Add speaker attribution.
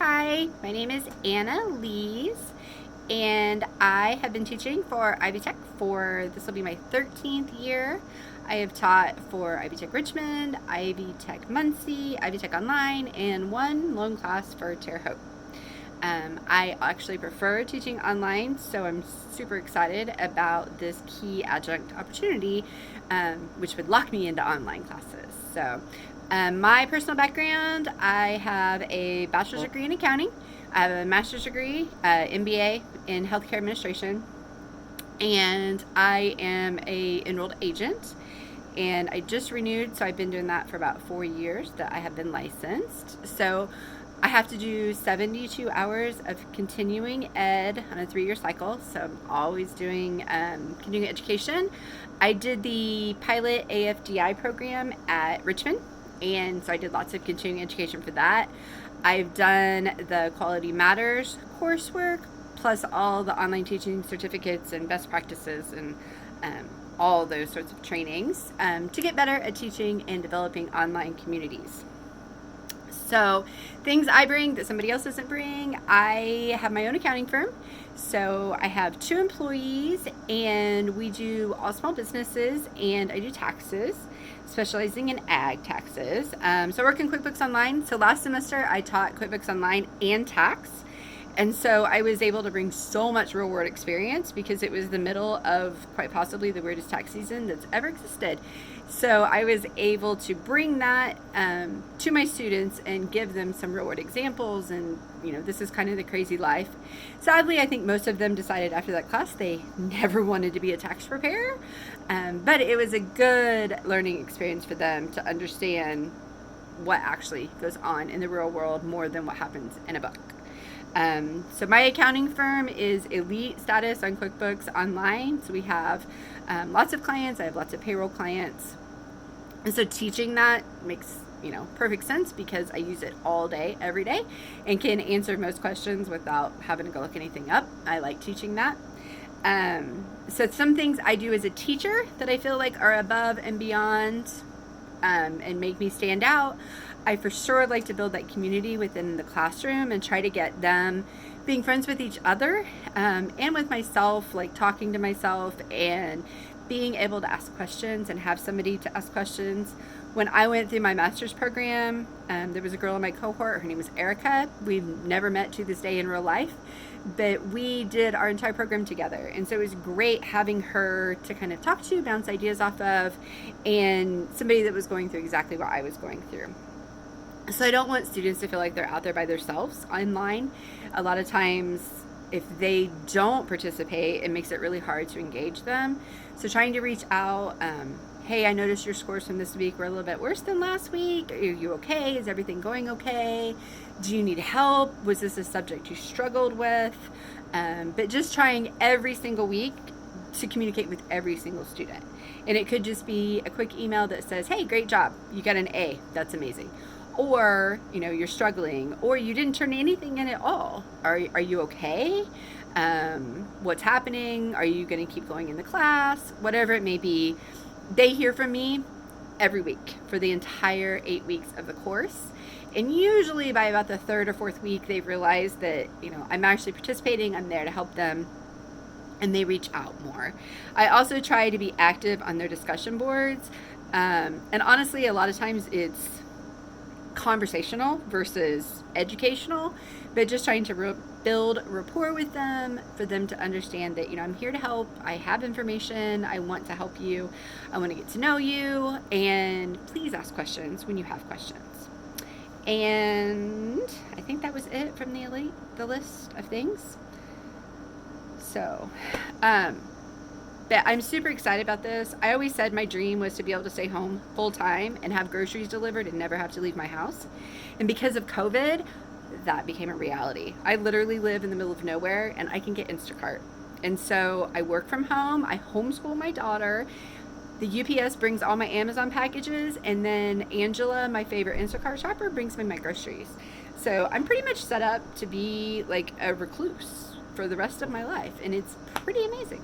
Speaker 1: Hi, my name is Anna Lees, and I have been teaching for Ivy Tech for, this will be my 13th year. I have taught for Ivy Tech Richmond, Ivy Tech Muncie, Ivy Tech Online, and one lone class for Terre Haute. I actually prefer teaching online, so I'm super excited about this Key Adjunct opportunity, which would lock me into online classes. So, my personal background, I have a bachelor's degree in accounting, I have a master's degree, MBA in healthcare administration, and I am a enrolled agent. And I just renewed, so I've been doing that for about 4 years that I have been licensed. So I have to do 72 hours of continuing ed on a 3-year cycle, so I'm always doing continuing education. I did the pilot AFDI program at Richmond, and so I did lots of continuing education for that. I've done the Quality Matters coursework, plus all the online teaching certificates and best practices and all those sorts of trainings to get better at teaching and developing online communities. So things I bring that somebody else doesn't bring, I have my own accounting firm. So I have 2 employees, and we do all small businesses, and I do taxes, specializing in ag taxes. So I work in QuickBooks Online. So last semester I taught QuickBooks Online and tax. And so I was able to bring so much real world experience because it was the middle of quite possibly the weirdest tax season that's ever existed. So I was able to bring that to my students and give them some real world examples. And, you know, this is kind of the crazy life. Sadly, I think most of them decided after that class they never wanted to be a tax preparer. But it was a good learning experience for them to understand what actually goes on in the real world more than what happens in a book. So my accounting firm is elite status on QuickBooks Online. So we have lots of clients. I have lots of payroll clients. And so teaching that makes, perfect sense because I use it all day, every day, and can answer most questions without having to go look anything up. I like teaching that. So some things I do as a teacher that I feel like are above and beyond and make me stand out. I for sure like to build that community within the classroom and try to get them being friends with each other and with myself, like talking to myself and being able to ask questions and have somebody to ask questions. When I went through my master's program, there was a girl in my cohort, her name was Erica. We've never met to this day in real life, but we did our entire program together. And so it was great having her to kind of talk to, bounce ideas off of, and somebody that was going through exactly what I was going through. So I don't want students to feel like they're out there by themselves online. A lot of times, if they don't participate, it makes it really hard to engage them. So trying to reach out, hey, I noticed your scores from this week were a little bit worse than last week. Are you okay? Is everything going okay? Do you need help? Was this a subject you struggled with? But just trying every single week to communicate with every single student. And it could just be a quick email that says, hey, great job. You got an A. That's amazing. Or, you're struggling, or you didn't turn anything in at all. Are you okay? What's happening? Are you going to keep going in the class? Whatever it may be, they hear from me every week for the entire 8 weeks of the course. And usually by about the 3rd or 4th week, they've realized that, I'm actually participating, I'm there to help them, and they reach out more. I also try to be active on their discussion boards. And honestly, a lot of times it's conversational versus educational, but just trying to build rapport with them for them to understand that, I'm here to help. I have information. I want to help you. I want to get to know you, and please ask questions when you have questions. And I think that was it from the list of things. So, but I'm super excited about this. I always said my dream was to be able to stay home full time and have groceries delivered and never have to leave my house. And because of COVID, that became a reality. I literally live in the middle of nowhere and I can get Instacart. And so I work from home. I homeschool my daughter. The UPS brings all my Amazon packages, and then Angela, my favorite Instacart shopper, brings me my groceries. So I'm pretty much set up to be like a recluse for the rest of my life, and it's pretty amazing.